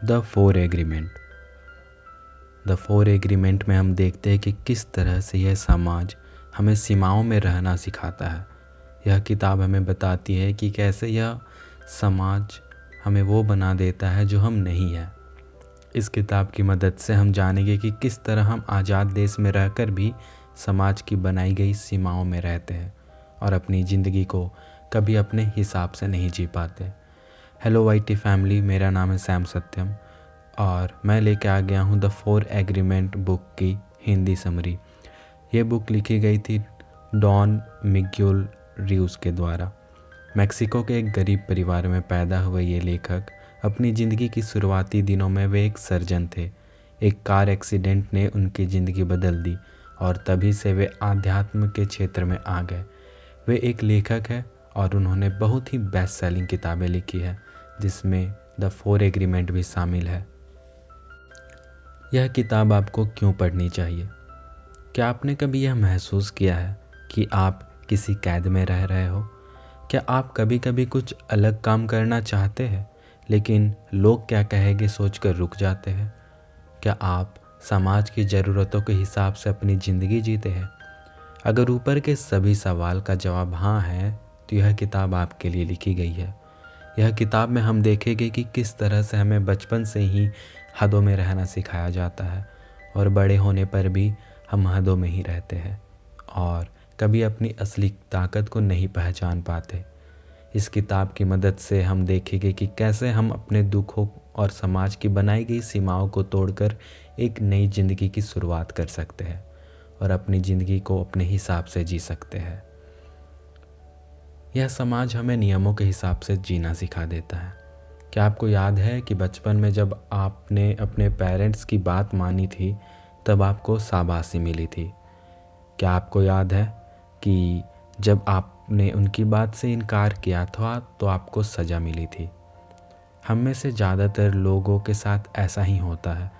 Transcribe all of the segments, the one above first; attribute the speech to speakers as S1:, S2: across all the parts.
S1: The four agreement. The four agreement में हम देखते हैं कि किस तरह से यह समाज हमें सीमाओं में रहना सिखाता है। यह किताब हमें बताती है कि कैसे यह समाज हमें वो बना देता है जो हम नहीं हैं। इस किताब की मदद से हम जानेंगे कि किस तरह हम आज़ाद देश में रहकर भी समाज की बनाई गई सीमाओं में रहते हैं और अपनी ज़िंदगी को कभी अपने हिसाब से नहीं जी पाते। हेलो वाईटी फैमिली, मेरा नाम है सैम सत्यम और मैं लेके आ गया हूँ द फोर एग्रीमेंट बुक की हिंदी समरी। ये बुक लिखी गई थी डॉन मिग्यूल रियूस के द्वारा। मेक्सिको के एक गरीब परिवार में पैदा हुए ये लेखक अपनी ज़िंदगी की शुरुआती दिनों में वे एक सर्जन थे। एक कार एक्सीडेंट ने उनकी ज़िंदगी बदल दी और तभी से वे आध्यात्म के क्षेत्र में आ गए। वे एक लेखक हैं और उन्होंने बहुत ही बेस्ट सेलिंग किताबें लिखी है जिसमें द फोर एग्रीमेंट भी शामिल है। यह किताब आपको क्यों पढ़नी चाहिए? क्या आपने कभी यह महसूस किया है कि आप किसी कैद में रह रहे हो? क्या आप कभी कभी कुछ अलग काम करना चाहते हैं लेकिन लोग क्या कहेंगे सोचकर रुक जाते हैं? क्या आप समाज की ज़रूरतों के हिसाब से अपनी ज़िंदगी जीते हैं? अगर ऊपर के सभी सवाल का जवाब हाँ है तो यह किताब आपके लिए लिखी गई है। यह किताब में हम देखेंगे कि किस तरह से हमें बचपन से ही हदों में रहना सिखाया जाता है और बड़े होने पर भी हम हदों में ही रहते हैं और कभी अपनी असली ताकत को नहीं पहचान पाते। इस किताब की मदद से हम देखेंगे कि कैसे हम अपने दुखों और समाज की बनाई गई सीमाओं को तोड़कर एक नई ज़िंदगी की शुरुआत कर सकते हैं और अपनी ज़िंदगी को अपने हिसाब से जी सकते हैं। यह समाज हमें नियमों के हिसाब से जीना सिखा देता है। क्या आपको याद है कि बचपन में जब आपने अपने पेरेंट्स की बात मानी थी तब आपको शाबाशी मिली थी? क्या आपको याद है कि जब आपने उनकी बात से इनकार किया था तो आपको सज़ा मिली थी? हम में से ज़्यादातर लोगों के साथ ऐसा ही होता है।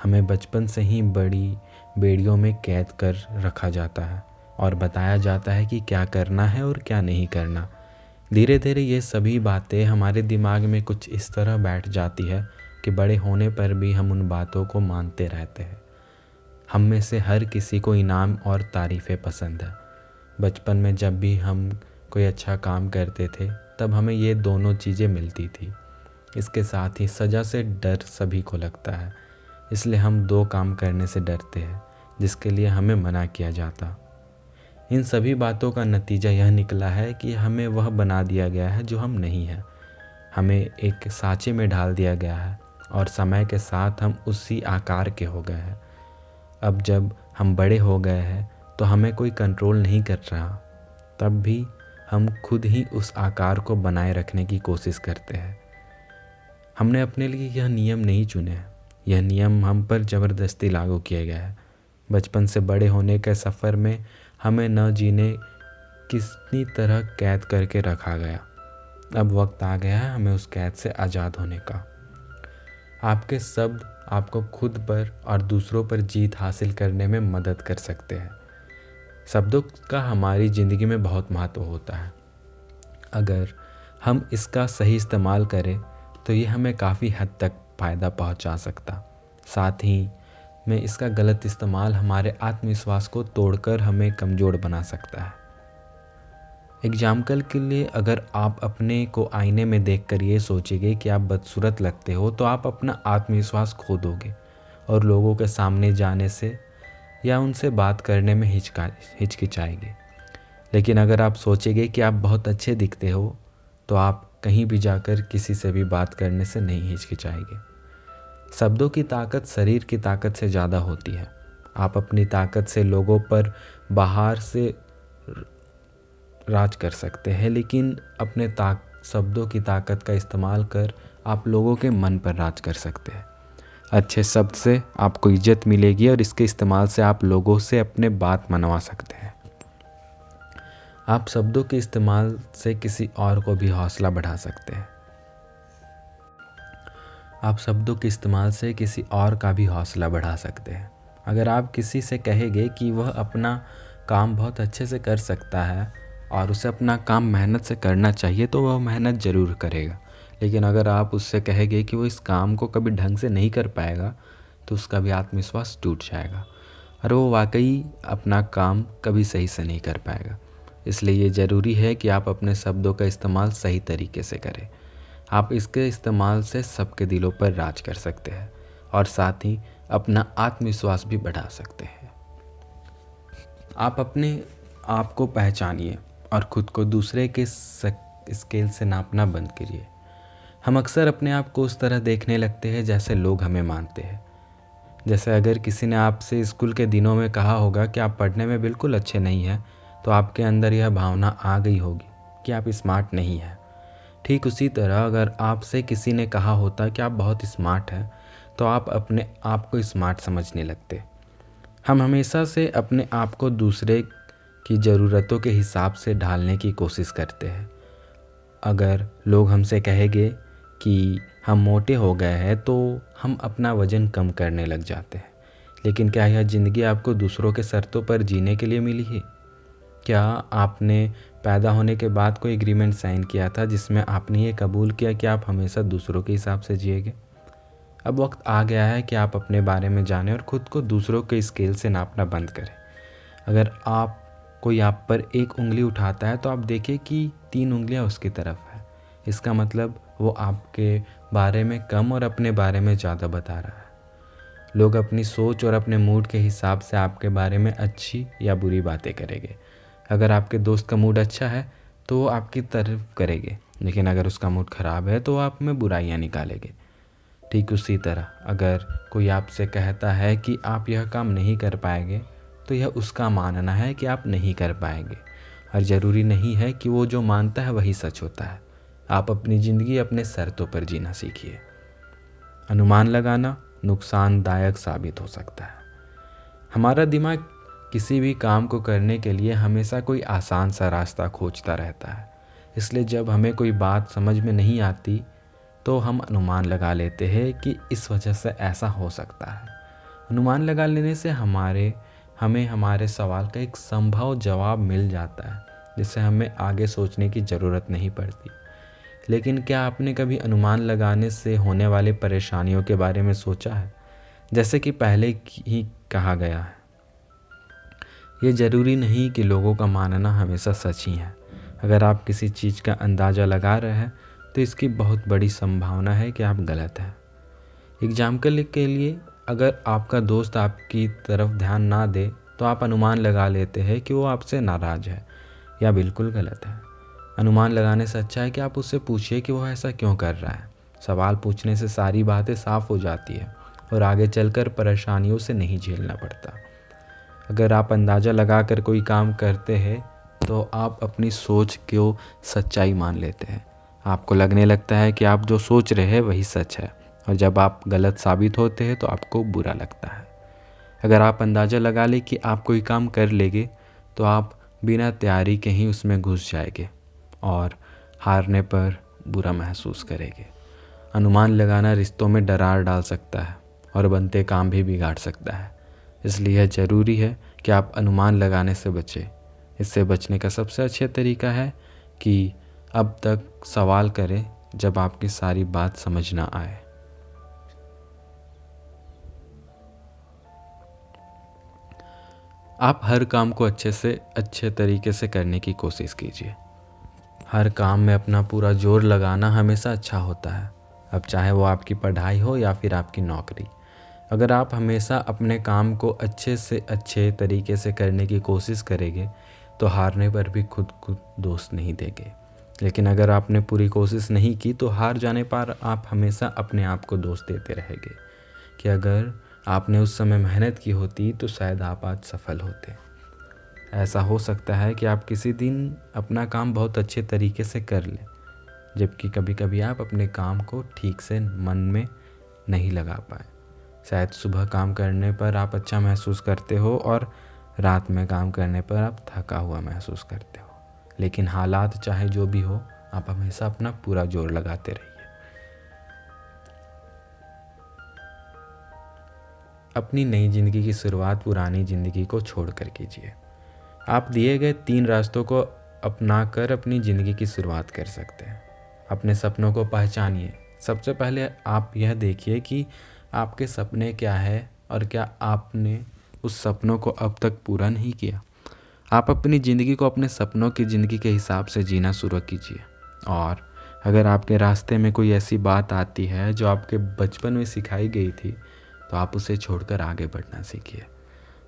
S1: हमें बचपन से ही बड़ी बेड़ियों में कैद कर रखा जाता है और बताया जाता है कि क्या करना है और क्या नहीं करना। धीरे धीरे ये सभी बातें हमारे दिमाग में कुछ इस तरह बैठ जाती है कि बड़े होने पर भी हम उन बातों को मानते रहते हैं। हम में से हर किसी को इनाम और तारीफ़ें पसंद है। बचपन में जब भी हम कोई अच्छा काम करते थे तब हमें ये दोनों चीज़ें मिलती थी। इसके साथ ही सज़ा से डर सभी को लगता है, इसलिए हम दो काम करने से डरते हैं जिसके लिए हमें मना किया जाता। इन सभी बातों का नतीजा यह निकला है कि हमें वह बना दिया गया है जो हम नहीं हैं। हमें एक सांचे में डाल दिया गया है और समय के साथ हम उसी आकार के हो गए हैं। अब जब हम बड़े हो गए हैं तो हमें कोई कंट्रोल नहीं कर रहा, तब भी हम खुद ही उस आकार को बनाए रखने की कोशिश करते हैं। हमने अपने लिए यह नियम नहीं चुने हैं, यह नियम हम पर ज़बरदस्ती लागू किया गया है। बचपन से बड़े होने के सफ़र में हमें न जीने किसी तरह कैद करके रखा गया। अब वक्त आ गया है हमें उस कैद से आज़ाद होने का। आपके शब्द आपको खुद पर और दूसरों पर जीत हासिल करने में मदद कर सकते हैं। शब्दों का हमारी ज़िंदगी में बहुत महत्व होता है। अगर हम इसका सही इस्तेमाल करें तो ये हमें काफ़ी हद तक फ़ायदा पहुंचा सकता। साथ ही में इसका गलत इस्तेमाल हमारे आत्मविश्वास को तोड़कर हमें कमज़ोर बना सकता है। एग्जाम्पल के लिए, अगर आप अपने को आईने में देखकर ये सोचेंगे कि आप बदसूरत लगते हो तो आप अपना आत्मविश्वास खो दोगे और लोगों के सामने जाने से या उनसे बात करने में हिचकिचाएंगे। लेकिन अगर आप सोचेंगे कि आप बहुत अच्छे दिखते हो तो आप कहीं भी जाकर किसी से भी बात करने से नहीं हिचकिचाएंगे। शब्दों की ताकत शरीर की ताकत से ज़्यादा होती है। आप अपनी ताकत से लोगों पर बाहर से राज कर सकते हैं, लेकिन अपने शब्दों की ताकत का इस्तेमाल कर आप लोगों के मन पर राज कर सकते हैं। अच्छे शब्द से आपको इज्जत मिलेगी और इसके इस्तेमाल से आप लोगों से अपने बात मनवा सकते हैं। आप शब्दों के इस्तेमाल से किसी और को भी हौसला बढ़ा सकते हैं। आप शब्दों के इस्तेमाल से किसी और का भी हौसला बढ़ा सकते हैं। अगर आप किसी से कहेंगे कि वह अपना काम बहुत अच्छे से कर सकता है और उसे अपना काम मेहनत से करना चाहिए तो वह मेहनत ज़रूर करेगा। लेकिन अगर आप उससे कहेंगे कि वो इस काम को कभी ढंग से नहीं कर पाएगा तो उसका भी आत्मविश्वास टूट जाएगा और वो वाकई अपना काम कभी सही से नहीं कर पाएगा। इसलिए ये ज़रूरी है कि आप अपने शब्दों का इस्तेमाल सही तरीके से करें। आप इसके इस्तेमाल से सबके दिलों पर राज कर सकते हैं और साथ ही अपना आत्मविश्वास भी बढ़ा सकते हैं। आप अपने आप को पहचानिए और ख़ुद को दूसरे के स्केल से नापना बंद करिए। हम अक्सर अपने आप को उस तरह देखने लगते हैं जैसे लोग हमें मानते हैं। जैसे अगर किसी ने आपसे स्कूल के दिनों में कहा होगा कि आप पढ़ने में बिल्कुल अच्छे नहीं हैं, तो आपके अंदर यह भावना आ गई होगी कि आप स्मार्ट नहीं हैं। ठीक उसी तरह अगर आपसे किसी ने कहा होता कि आप बहुत स्मार्ट हैं, तो आप अपने आप को स्मार्ट समझने लगते। हम हमेशा से अपने आप को दूसरे की ज़रूरतों के हिसाब से ढालने की कोशिश करते हैं। अगर लोग हमसे कहेंगे कि हम मोटे हो गए हैं तो हम अपना वज़न कम करने लग जाते हैं। लेकिन क्या यह ज़िंदगी आपको दूसरों के शर्तों पर जीने के लिए मिली है? क्या आपने पैदा होने के बाद कोई एग्रीमेंट साइन किया था जिसमें आपने ये कबूल किया कि आप हमेशा दूसरों के हिसाब से जिएंगे? अब वक्त आ गया है कि आप अपने बारे में जानें और ख़ुद को दूसरों के स्केल से नापना बंद करें। अगर कोई आप पर एक उंगली उठाता है तो आप देखें कि 3 उंगलियां उसकी तरफ है। इसका मतलब वो आपके बारे में कम और अपने बारे में ज़्यादा बता रहा है। लोग अपनी सोच और अपने मूड के हिसाब से आपके बारे में अच्छी या बुरी बातें करेंगे। अगर आपके दोस्त का मूड अच्छा है तो वो आपकी तारीफ करेंगे, लेकिन अगर उसका मूड ख़राब है तो आप में बुराइयाँ निकालेंगे। ठीक उसी तरह अगर कोई आपसे कहता है कि आप यह काम नहीं कर पाएंगे, तो यह उसका मानना है कि आप नहीं कर पाएंगे और ज़रूरी नहीं है कि वो जो मानता है वही सच होता है। आप अपनी ज़िंदगी अपने शर्तों पर जीना सीखिए। अनुमान लगाना नुकसानदायक साबित हो सकता है। हमारा दिमाग किसी भी काम को करने के लिए हमेशा कोई आसान सा रास्ता खोजता रहता है। इसलिए जब हमें कोई बात समझ में नहीं आती तो हम अनुमान लगा लेते हैं कि इस वजह से ऐसा हो सकता है। अनुमान लगा लेने से हमें हमारे सवाल का एक संभव जवाब मिल जाता है, जिससे हमें आगे सोचने की ज़रूरत नहीं पड़ती। लेकिन क्या आपने कभी अनुमान लगाने से होने वाली परेशानियों के बारे में सोचा है? जैसे कि पहले ही कहा गया है, ये ज़रूरी नहीं कि लोगों का मानना हमेशा सच ही है। अगर आप किसी चीज़ का अंदाज़ा लगा रहे हैं तो इसकी बहुत बड़ी संभावना है कि आप गलत हैं। एग्जाम्पल के लिए, अगर आपका दोस्त आपकी तरफ ध्यान ना दे तो आप अनुमान लगा लेते हैं कि वो आपसे नाराज़ है या बिल्कुल गलत है। अनुमान लगाने से अच्छा है कि आप उससे पूछिए कि वो ऐसा क्यों कर रहा है। सवाल पूछने से सारी बातें साफ हो जाती है और आगे चलकर परेशानियों से नहीं झेलना पड़ता। अगर आप अंदाज़ा लगाकर कोई काम करते हैं तो आप अपनी सोच को सच्चाई मान लेते हैं। आपको लगने लगता है कि आप जो सोच रहे हैं वही सच है, और जब आप गलत साबित होते हैं तो आपको बुरा लगता है। अगर आप अंदाज़ा लगा लें कि आप कोई काम कर लेंगे तो आप बिना तैयारी के ही उसमें घुस जाएंगे और हारने पर बुरा महसूस करेंगे। अनुमान लगाना रिश्तों में दरार डाल सकता है और बनते काम भी बिगाड़ सकता है। इसलिए यह ज़रूरी है कि आप अनुमान लगाने से बचें। इससे बचने का सबसे अच्छा तरीका है कि अब तक सवाल करें जब आपकी सारी बात समझ ना आए। आप हर काम को अच्छे तरीके से करने की कोशिश कीजिए। हर काम में अपना पूरा जोर लगाना हमेशा अच्छा होता है, अब चाहे वो आपकी पढ़ाई हो या फिर आपकी नौकरी। अगर आप हमेशा अपने काम को अच्छे से अच्छे तरीके से करने की कोशिश करेंगे तो हारने पर भी खुद को दोष नहीं देंगे। लेकिन अगर आपने पूरी कोशिश नहीं की तो हार जाने पर आप हमेशा अपने आप को दोष देते रहेंगे कि अगर आपने उस समय मेहनत की होती तो शायद आप आज सफल होते। ऐसा हो सकता है कि आप किसी दिन अपना काम बहुत अच्छे तरीके से कर लें, जबकि कभी कभी आप अपने काम को ठीक से मन में नहीं लगा पाए। शायद सुबह काम करने पर आप अच्छा महसूस करते हो और रात में काम करने पर आप थका हुआ महसूस करते हो। लेकिन हालात चाहे जो भी हो, आप हमेशा अपना पूरा जोर लगाते रहिए। अपनी नई ज़िंदगी की शुरुआत पुरानी ज़िंदगी को छोड़कर कीजिए। आप दिए गए 3 रास्तों को अपनाकर अपनी ज़िंदगी की शुरुआत कर सकते हैं। अपने सपनों को पहचानिए। सबसे पहले आप यह देखिए कि आपके सपने क्या है और क्या आपने उस सपनों को अब तक पूरा नहीं किया। आप अपनी ज़िंदगी को अपने सपनों की ज़िंदगी के हिसाब से जीना शुरू कीजिए। और अगर आपके रास्ते में कोई ऐसी बात आती है जो आपके बचपन में सिखाई गई थी, तो आप उसे छोड़कर आगे बढ़ना सीखिए।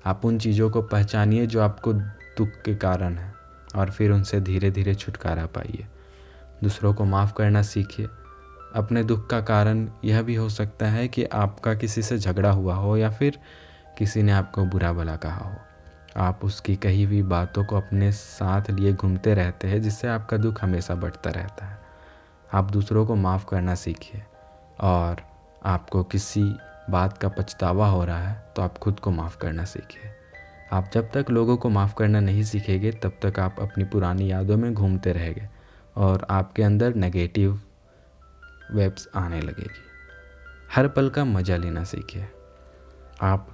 S1: आप उन चीज़ों को पहचानिए जो आपको दुख के कारण है, और फिर उनसे धीरे धीरे छुटकारा पाइए। दूसरों को माफ़ करना सीखिए। अपने दुख का कारण यह भी हो सकता है कि आपका किसी से झगड़ा हुआ हो या फिर किसी ने आपको बुरा भला कहा हो। आप उसकी कही हुई बातों को अपने साथ लिए घूमते रहते हैं, जिससे आपका दुख हमेशा बढ़ता रहता है। आप दूसरों को माफ़ करना सीखिए। और आपको किसी बात का पछतावा हो रहा है तो आप खुद को माफ़ करना सीखिए। आप जब तक लोगों को माफ़ करना नहीं सीखेंगे तब तक आप अपनी पुरानी यादों में घूमते रहेंगे और आपके अंदर नेगेटिव वेब्स आने लगेगी। हर पल का मज़ा लेना सीखिए। आप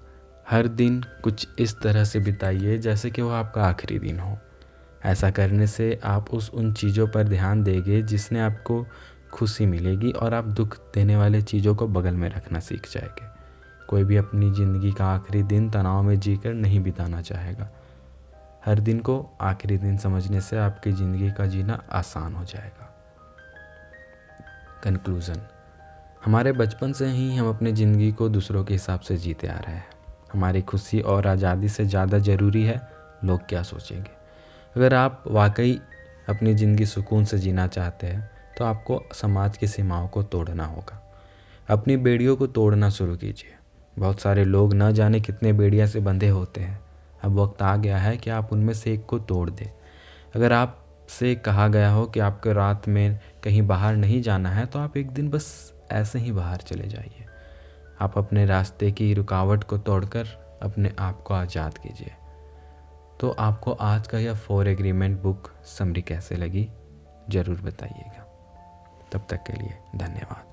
S1: हर दिन कुछ इस तरह से बिताइए जैसे कि वो आपका आखिरी दिन हो। ऐसा करने से आप उन चीज़ों पर ध्यान देंगे जिसने आपको खुशी मिलेगी, और आप दुख देने वाले चीज़ों को बगल में रखना सीख जाएंगे। कोई भी अपनी ज़िंदगी का आखिरी दिन तनाव में जीकर नहीं बिताना चाहेगा। हर दिन को आखिरी दिन समझने से आपकी ज़िंदगी का जीना आसान हो जाएगा। कंक्लूज़न, हमारे बचपन से ही हम अपनी ज़िंदगी को दूसरों के हिसाब से जीते आ रहे हैं। हमारी खुशी और आज़ादी से ज़्यादा ज़रूरी है लोग क्या सोचेंगे। अगर आप वाकई अपनी ज़िंदगी सुकून से जीना चाहते हैं तो आपको समाज की सीमाओं को तोड़ना होगा। अपनी बेड़ियों को तोड़ना शुरू कीजिए। बहुत सारे लोग न जाने कितने बेड़ियाँ से बंधे होते हैं। अब वक्त आ गया है कि आप उनमें से एक को तोड़ दें। अगर आपसे कहा गया हो कि आपको रात में कहीं बाहर नहीं जाना है, तो आप एक दिन बस ऐसे ही बाहर चले जाइए। आप अपने रास्ते की रुकावट को तोड़कर अपने आप को आज़ाद कीजिए। तो आपको आज का यह 4 एग्रीमेंट बुक समरी कैसे लगी ज़रूर बताइएगा। तब तक के लिए धन्यवाद।